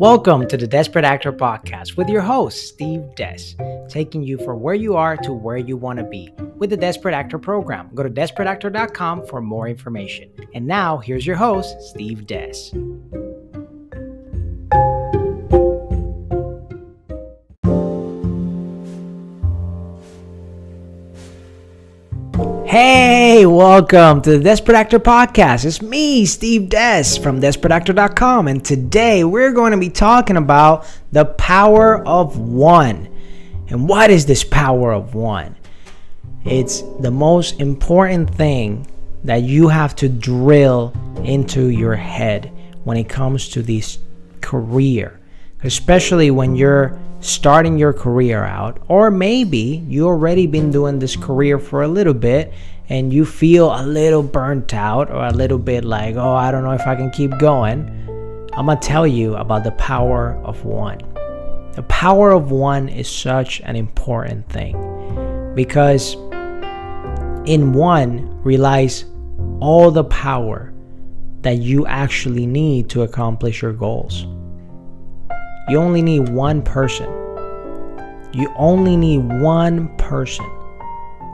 Welcome to the Dezperate Actor Podcast with your host, Steve Des, taking you from where you are to where you want to be with the Dezperate Actor program. Go to dezperateactor.com for more information. And now, here's your host, Steve Des. Hey, welcome to the Dezperate Actor Podcast. It's me, Steve Des from Dezperateactor.com, and today we're going to be talking about the power of one. And what is this power of one? It's the most important thing that you have to drill into your head when it comes to this career, especially when you're starting your career out, or maybe you already been doing this career for a little bit and you feel a little burnt out or a little bit like, oh, I don't know if I can keep going. I'm gonna tell you about the power of one. The power of one is such an important thing because in one relies all the power that you actually need to accomplish your goals. You only need one person. You only need one person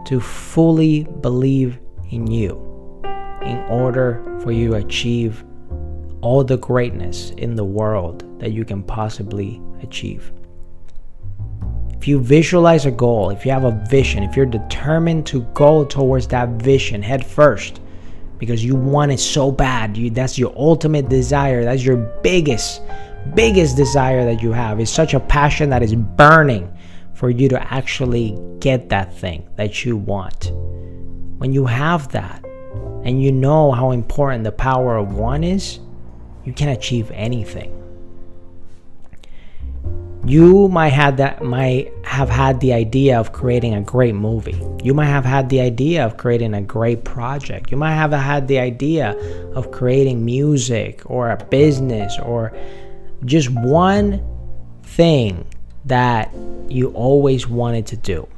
to fully believe in you in order for you to achieve all the greatness in the world that you can possibly achieve. If you visualize a goal, if you have a vision, if you're determined to go towards that vision head first because you want it so bad, that's your ultimate desire, that's your biggest desire that you have. It's such a passion that is burning for you to actually get that thing that you want. When you have that and you know how important the power of one is, you can achieve anything. You might have had the idea of creating a great movie. You might have had the idea of creating a great project. You might have had the idea of creating music or a business or just one thing that you always wanted to do.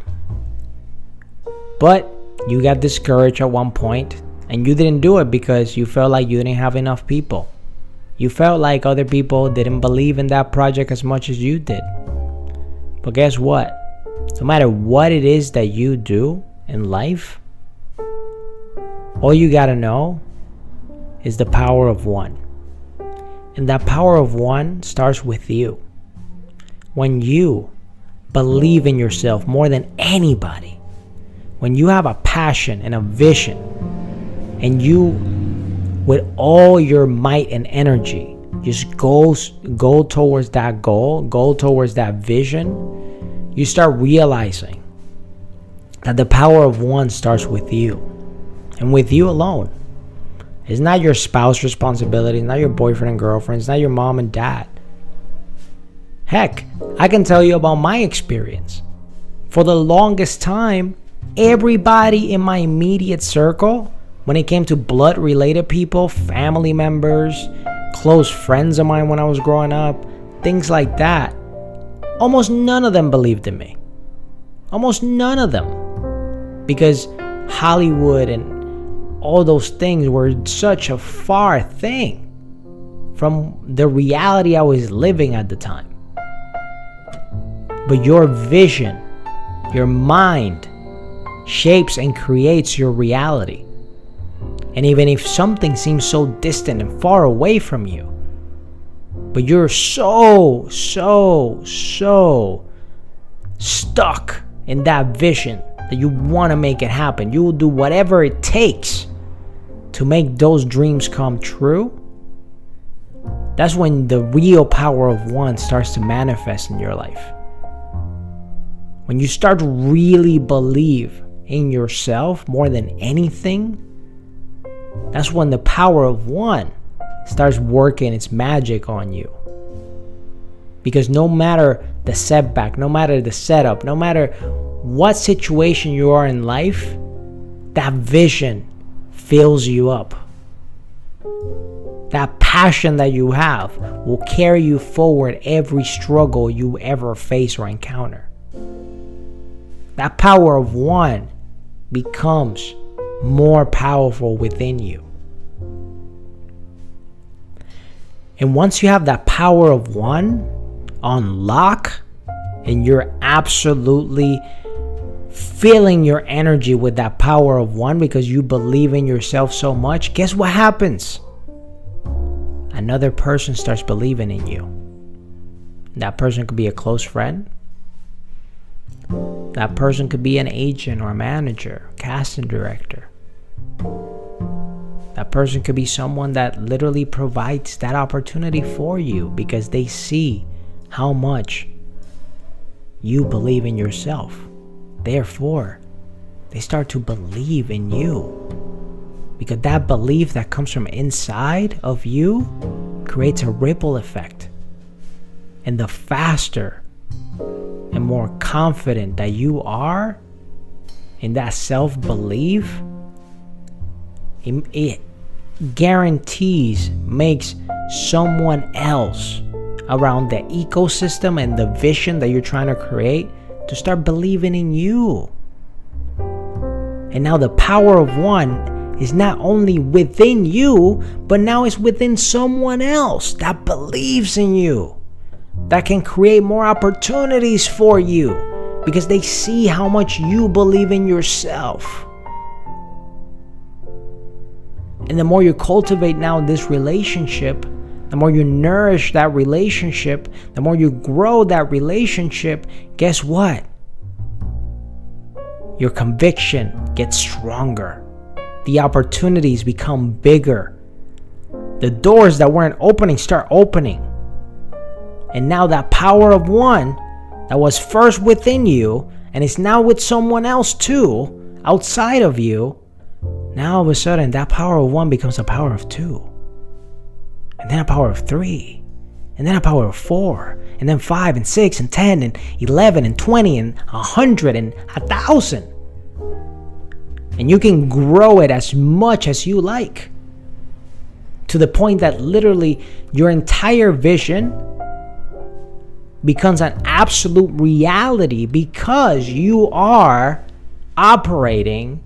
But you got discouraged at one point and you didn't do it because you felt like you didn't have enough people. You felt like other people didn't believe in that project as much as you did. But guess what? No matter what it is that you do in life, all you gotta know is the power of one. And that power of one starts with you. When you believe in yourself more than anybody, when you have a passion and a vision, and you, with all your might and energy, just go towards that goal, go towards that vision, you start realizing that the power of one starts with you, and with you alone. It's not your spouse's responsibility. It's not your boyfriend and girlfriend. It's not your mom and dad. Heck, I can tell you about my experience. For the longest time, everybody in my immediate circle, when it came to blood-related people, family members, close friends of mine when I was growing up, things like that, almost none of them believed in me. Almost none of them. Because Hollywood and all those things were such a far thing from the reality I was living at the time. But your vision, your mind, shapes and creates your reality. And even if something seems so distant and far away from you, but you're so stuck in that vision that you want to make it happen, you will do whatever it takes to make those dreams come true. That's when the real power of one starts to manifest in your life. When you start to really believe in yourself more than anything, that's when the power of one starts working its magic on you. Because no matter the setback, no matter the setup, no matter what situation you are in life, that vision fills you up. That passion that you have will carry you forward every struggle you ever face or encounter. That power of one becomes more powerful within you. And once you have that power of one on lock, and you're absolutely filling your energy with that power of one because you believe in yourself so much, guess what happens? Another person starts believing in you. That person could be a close friend. That person could be an agent or a manager, casting director. That person could be someone that literally provides that opportunity for you because they see how much you believe in yourself. Therefore, they start to believe in you. Because that belief that comes from inside of you creates a ripple effect. And the faster and more confident that you are in that self-belief, it guarantees makes someone else around the ecosystem and the vision that you're trying to create to start believing in you. And now the power of one is not only within you, but now it's within someone else that believes in you, that can create more opportunities for you because they see how much you believe in yourself. And the more you cultivate now this relationship, the more you nourish that relationship, the more you grow that relationship, guess what? Your conviction gets stronger. The opportunities become bigger. The doors that weren't opening start opening. And now that power of one that was first within you and is now with someone else too, outside of you, now all of a sudden that power of one becomes a power of two. And then a power of three. And then a power of four. And then 5 and 6 and 10 and 11 and 20 and 100 and 1,000. And you can grow it as much as you like. To the point that literally your entire vision becomes an absolute reality because you are operating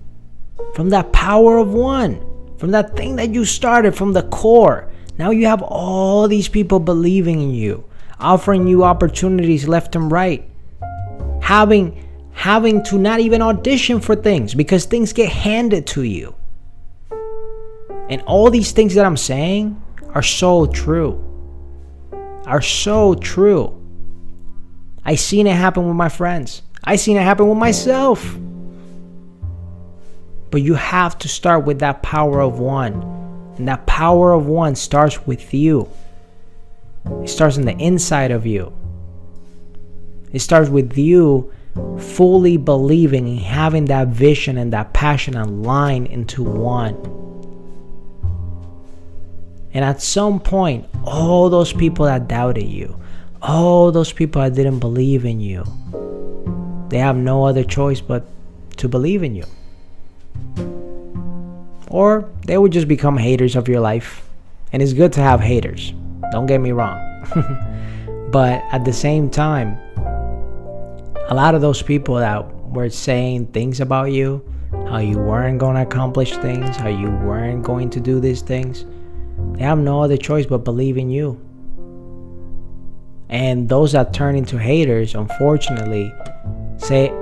from that power of one. From that thing that you started from the core. Now you have all these people believing in you, offering you opportunities left and right, having to not even audition for things because things get handed to you. And all these things that I'm saying are so true. Are so true. I seen it happen with my friends. I seen it happen with myself. But you have to start with that power of one. And that power of one starts with you. It starts in the inside of you. It starts with you fully believing and having that vision and that passion aligned into one. And at some point, all those people that doubted you, all those people that didn't believe in you, they have no other choice but to believe in you. Or they would just become haters of your life. And it's good to have haters. Don't get me wrong. But at the same time, a lot of those people that were saying things about you, how you weren't going to accomplish things, how you weren't going to do these things, they have no other choice but believe in you. And those that turn into haters, unfortunately, say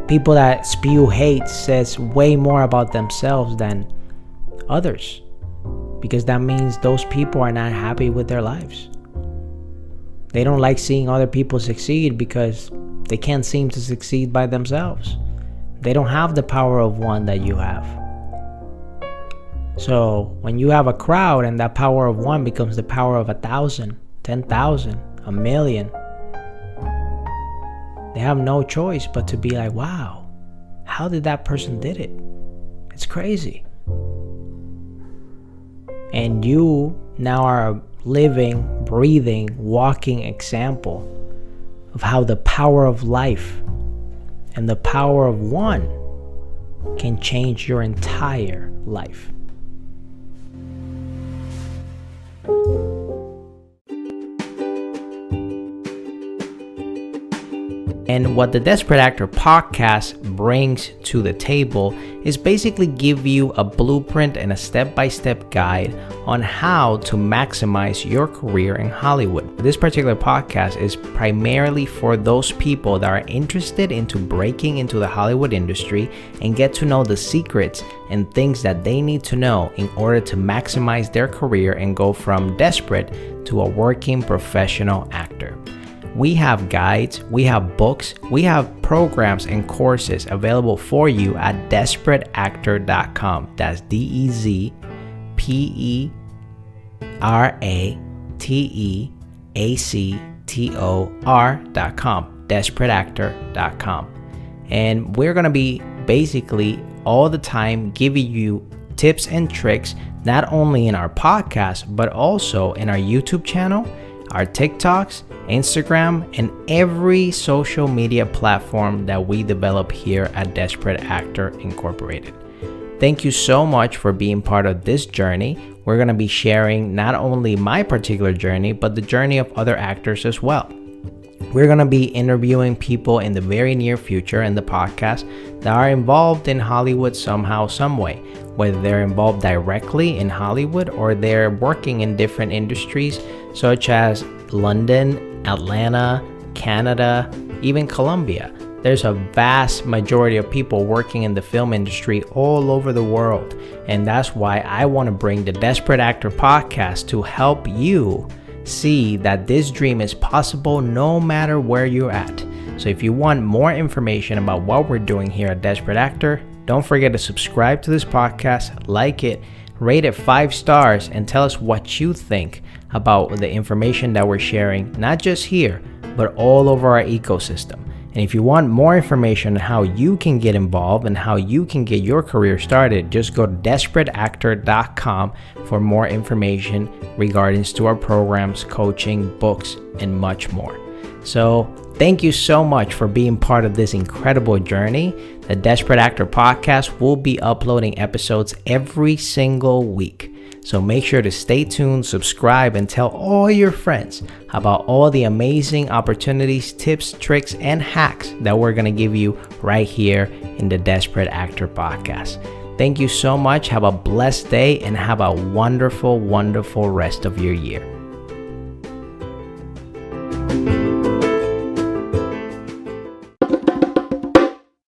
people that spew hate says way more about themselves than others, because that means those people are not happy with their lives. They don't like seeing other people succeed because they can't seem to succeed by themselves. They don't have the power of one that you have. So when you have a crowd and that power of one becomes the power of 1,000, 10,000, 1,000,000, they have no choice but to be like, wow, how did that person did it? It's crazy. And you now are a living, breathing, walking example of how the power of life and the power of one can change your entire life. And what the Dezperate Actor Podcast brings to the table is basically give you a blueprint and a step-by-step guide on how to maximize your career in Hollywood. This particular podcast is primarily for those people that are interested into breaking into the Hollywood industry and get to know the secrets and things that they need to know in order to maximize their career and go from desperate to a working professional actor. We have guides, we have books, we have programs and courses available for you at dezperateactor.com. That's DezperateActor.com. Dezperateactor.com. And we're going to be basically all the time giving you tips and tricks, not only in our podcast, but also in our YouTube channel, our TikToks, Instagram, and every social media platform that we develop here at Dezperate Actor Incorporated. Thank you so much for being part of this journey. We're going to be sharing not only my particular journey, but the journey of other actors as well. We're going to be interviewing people in the very near future in the podcast that are involved in Hollywood somehow, some way, whether they're involved directly in Hollywood or they're working in different industries such as London, Atlanta, Canada, even Colombia. There's a vast majority of people working in the film industry all over the world. And that's why I want to bring the Dezperate Actor Podcast to help you see that this dream is possible no matter where you're at. So if you want more information about what we're doing here at Dezperate Actor, don't forget to subscribe to this podcast, like it, rate it 5 stars, and tell us what you think about the information that we're sharing, not just here, but all over our ecosystem. And if you want more information on how you can get involved and how you can get your career started, just go to dezperateactor.com for more information regarding to our programs, coaching, books, and much more. So thank you so much for being part of this incredible journey. The Dezperate Actor Podcast will be uploading episodes every single week. So make sure to stay tuned, subscribe, and tell all your friends about all the amazing opportunities, tips, tricks, and hacks that we're going to give you right here in the Dezperate Actor Podcast. Thank you so much. Have a blessed day and have a wonderful, wonderful rest of your year.